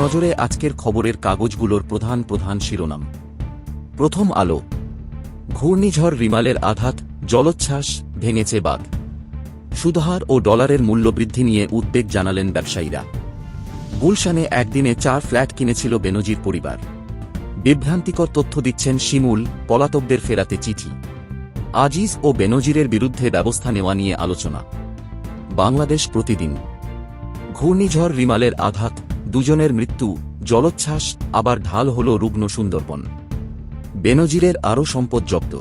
নজরে আজকের খবরের কাগজগুলোর প্রধান প্রধান শিরোনাম। প্রথম আলো। ঘূর্ণিঝড় রিমালের আঘাত, জলোচ্ছ্বাস, ভেঙেছে বাঁধ। সুদহার ও ডলারের মূল্যবৃদ্ধি নিয়ে উদ্বেগ জানালেন ব্যবসায়ীরা। গুলশানে একদিনে 4 ফ্ল্যাট কিনেছিল বেনজির পরিবার। বিভ্রান্তিকর তথ্য দিচ্ছেন শিমুল, পলাতকদের ফেরাতে চিঠি। আজিজ ও বেনজিরের বিরুদ্ধে ব্যবস্থা নেওয়া নিয়ে আলোচনা। বাংলাদেশ প্রতিদিন। ঘূর্ণিঝড় রিমালের আঘাত, দুজনের মৃত্যু, জলোচ্ছ্বাস, আবার ঢাল হল রুগ্ন সুন্দরবন। বেনজিরের আরও সম্পদ জব্দ।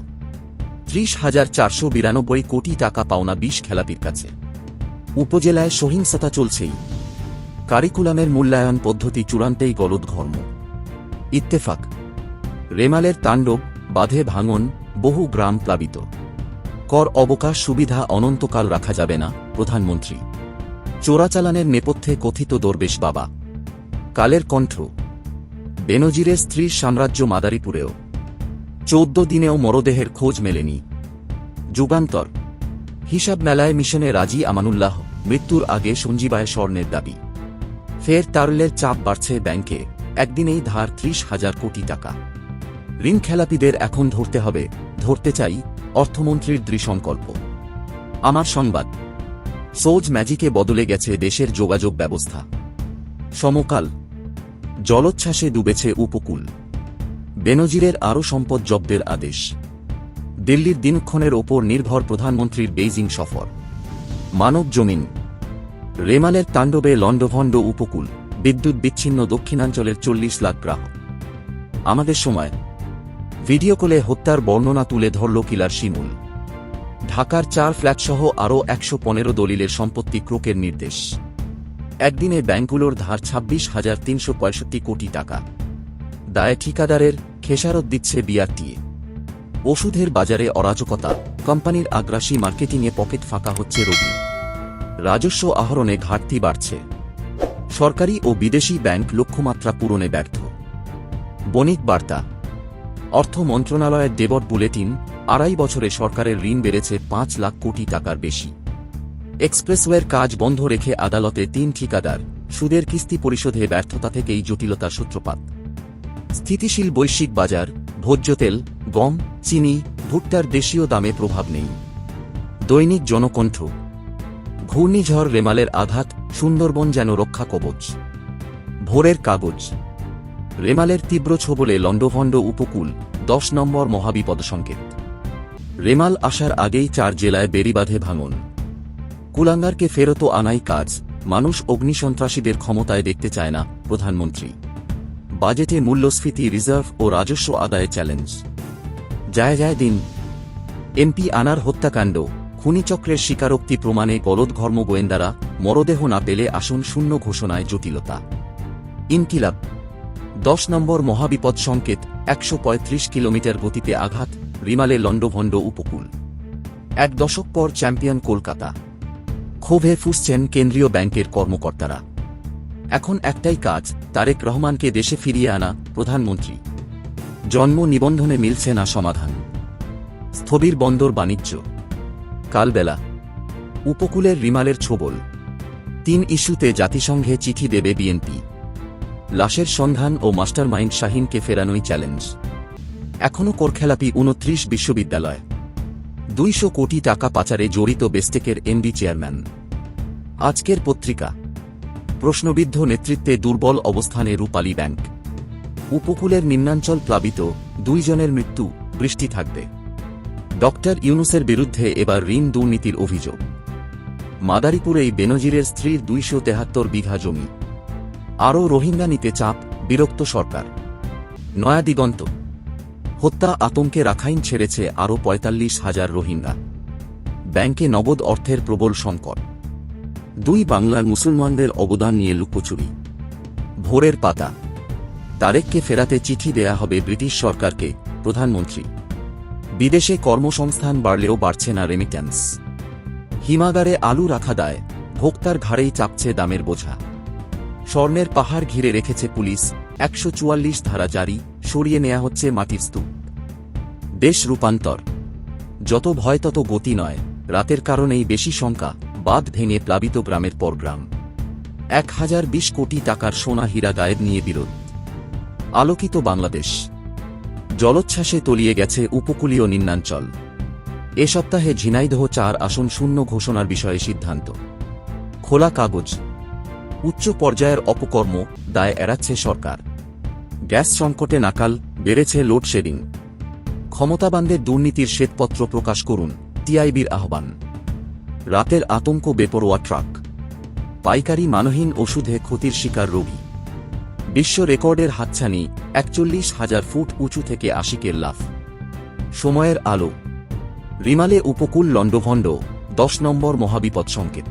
30,492 কোটি টাকা পাওনা 20 খেলাপির কাছে। উপজেলায় সহিংসতা চলছেই। কারিকুলামের মূল্যায়ন পদ্ধতি চূড়ান্তেই গলদঘর্ম। ইত্তেফাক। রেমালের তাণ্ডব, বাঁধে ভাঙন, বহু গ্রাম প্লাবিত। কর অবকাশ সুবিধা অনন্তকাল রাখা যাবে না, প্রধানমন্ত্রী। চোরাচালানের নেপথ্যে কথিত দরবেশ বাবা। কালের কণ্ঠ। বেনজিরের স্ত্রীর সাম্রাজ্য মাদারীপুরেও। 14 দিনেও মরদেহের খোঁজ মেলেনি। যুগান্তর। হিসাব মেলায় মিশনে রাজি আমানুল্লাহ, মৃত্যুর আগে সঞ্জীবায় স্বর্ণের দাবি। ফের তারল্যের চাপ বাড়ছে ব্যাংকে, একদিনেই ধার 30,000 কোটি টাকা। ঋণ খেলাপিদের এখন ধরতে হবে, ধরতে চাই, অর্থমন্ত্রীর দৃঢ়সংকল্প। আমার সংবাদ। সোজ ম্যাজিকে বদলে গেছে দেশের যোগাযোগ ব্যবস্থা। সমকাল। জলোচ্ছ্বাসে ডুবেছে উপকূল। বেনজিরের আরও সম্পদ জব্দের আদেশ। দিল্লির দিনক্ষণের ওপর নির্ভর প্রধানমন্ত্রীর বেইজিং সফর। মানব জমিন। রেমালের তাণ্ডবে লণ্ডভণ্ড উপকূল, বিদ্যুৎ বিচ্ছিন্ন দক্ষিণাঞ্চলের 40 লাখ গ্রাহক। আমাদের সময়। ভিডিও কলে হত্যার বর্ণনা তুলে ধরল কিলার শিমুল। ঢাকার 4 ফ্ল্যাটসহ আরও 115 দলিলের সম্পত্তি ক্রোকের নির্দেশ। একদিনে ব্যাংকগুলোর ধার 26,365 কোটি টাকা। দায় ঠিকাদারের, খেসারত দিচ্ছে বিআরটিএ। ওষুধের বাজারে অরাজকতা, কোম্পানির আগ্রাসী মার্কেটিংয়ে পকেট ফাঁকা হচ্ছে রোগী। রাজস্ব আহরণে ঘাটতি বাড়ছে। সরকারি ও বিদেশি ব্যাংক লক্ষ্যমাত্রা পূরণে ব্যর্থ। বণিক বার্তা। অর্থ মন্ত্রণালয়ের ডেবট বুলেটিন, 2.5 বছরে সরকারের ঋণ বেড়েছে 5 লাখ কোটি টাকার বেশি। এক্সপ্রেসওয়ের কাজ বন্ধ রেখে আদালতে 3 ঠিকাদার, সুদের কিস্তি পরিশোধে ব্যর্থতা থেকেই জটিলতার সূত্রপাত। স্থিতিশীল বৈশ্বিক বাজার, ভোজ্য তেল, গম, চিনি, ভুট্টার দেশীয় দামে প্রভাব নেই। দৈনিক জনকণ্ঠ। ঘূর্ণিঝড় রেমালের আঘাত, সুন্দরবন যেন রক্ষা কবচ। ভোরের কাগজ। রেমালের তীব্র ছোবলে লণ্ডভণ্ড উপকূল, 10 নম্বর মহাবিপদ সংকেত। রেমাল আসার আগেই 4 জেলায় বেড়িবাঁধে ভাঙন। কুলাঙ্গারকে ফেরত আনাই কাজ, মানুষ অগ্নিসন্ত্রাসীদের ক্ষমতায় দেখতে চায় না, প্রধানমন্ত্রী। বাজেটে মূল্যস্ফীতি, রিজার্ভ ও রাজস্ব আদায়ে চ্যালেঞ্জ। যায় দিন। এমপি আনার হত্যাকাণ্ড, খুনিচক্রের স্বীকারোক্তি প্রমাণে গলদঘর্ম গোয়েন্দারা, মরদেহ না পেলে আসন শূন্য ঘোষণায় জটিলতা। ইনকিলাব। 10 নম্বর মহাবিপদ সংকেত, 135 কিলোমিটার গতিতে আঘাত, রিমালে লণ্ডভণ্ড উপকূল। 1 দশক পর চ্যাম্পিয়ন কলকাতা। ক্ষোভে ফুঁসছেন কেন্দ্রীয় ব্যাংকের কর্মকর্তারা। এখন একটাই কাজ, তারেক রহমানকে দেশে ফিরিয়ে আনা, প্রধানমন্ত্রী। জন্ম নিবন্ধনে মিলছে না সমাধান। স্থবির বন্দর বাণিজ্য। কালবেলা। উপকূলের রিমালের ছোবল। 3 ইস্যুতে জাতিসংঘে চিঠি দেবে বিএনপি। লাশের সন্ধান ও মাস্টারমাইন্ড শাহীনকে ফেরানোই চ্যালেঞ্জ। এখনও করখেলাপি 29 বিশ্ববিদ্যালয়। 200 কোটি টাকা পাচারে জড়িত বেস্টেকের এমডি চেয়ারম্যান। আজকের পত্রিকা। প্রশ্নবিদ্ধ নেতৃত্বে দুর্বল অবস্থানে রূপালী ব্যাংক। উপকূলের নিম্নাঞ্চল প্লাবিত, 2 জনের মৃত্যু, বৃষ্টি থাকবে। ডক্টর ইউনূসের বিরুদ্ধে এবার ঋণ দুর্নীতির অভিযোগ। মাদারীপুরেই বেনজিরের স্ত্রীর 273 বিঘা জমি। আরও রোহিঙ্গা নিতে চাপ, বিরক্ত সরকার। নয়া দিগন্ত। হত্যা আতঙ্কে রাখাইন ছেড়েছে আরও 45,000 রোহিঙ্গা। ব্যাংকে নগদ অর্থের প্রবল সংকট। 2 বাংলার মুসলমানদের অবদান নিয়ে লুকোচুরি। ভোরের পাতা। তারেককে ফেরাতে চিঠি দেয়া হবে ব্রিটিশ সরকারকে, প্রধানমন্ত্রী। বিদেশে কর্মসংস্থান বাড়লেও বাড়ছে না রেমিট্যান্স। হিমাগারে আলু রাখা দায়, ভোক্তার ঘাড়েই চাপছে দামের বোঝা। স্বর্ণের পাহাড় ঘিরে রেখেছে পুলিশ, 144 ধারা জারি, সরিয়ে নেওয়া হচ্ছে মাটির স্তূপ। দেশ রূপান্তর। যত ভয় তত গতি নয়, রাতের কারণেই বেশি শঙ্কা, বাঁধ ভেঙে প্লাবিত গ্রামের পর গ্রাম। 1020 কোটি টাকার সোনা হীরা গায়েব নিয়ে বিরোধ। আলোকিত বাংলাদেশ। জলোচ্ছ্বাসে তলিয়ে গেছে উপকূলীয় নিম্নাঞ্চল। এ সপ্তাহে ঝিনাইদহ 4 আসন শূন্য ঘোষণার বিষয়ে সিদ্ধান্ত। খোলা কাগজ। উচ্চ পর্যায়ের অপকর্ম, দায় এড়াচ্ছে সরকার। গ্যাস সংকটে নাকাল, বেড়েছে লোডশেডিং। ক্ষমতাবানদের দুর্নীতির শ্বেতপত্র প্রকাশ করুন, টিআইবির আহ্বান। রাতের আতঙ্ক, বেপরোয়া ট্রাক। পাইকারি মানহীন ওষুধে ক্ষতির শিকার রোগী। বিশ্ব রেকর্ডের হাতছানি, 41,000 ফুট উঁচু থেকে আশিকের লাফ। সময়ের আলো। রিমালে উপকূল লণ্ডভণ্ড, 10 নম্বর মহাবিপদ সংকেত।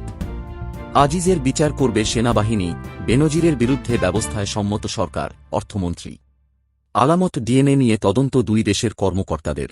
আজিজের বিচার করবে সেনাবাহিনী, বেনজিরের বিরুদ্ধে ব্যবস্থায় সম্মত সরকার, অর্থমন্ত্রী। আলামত ডিএনএ নিয়ে তদন্ত দুই দেশের কর্মকর্তাদের।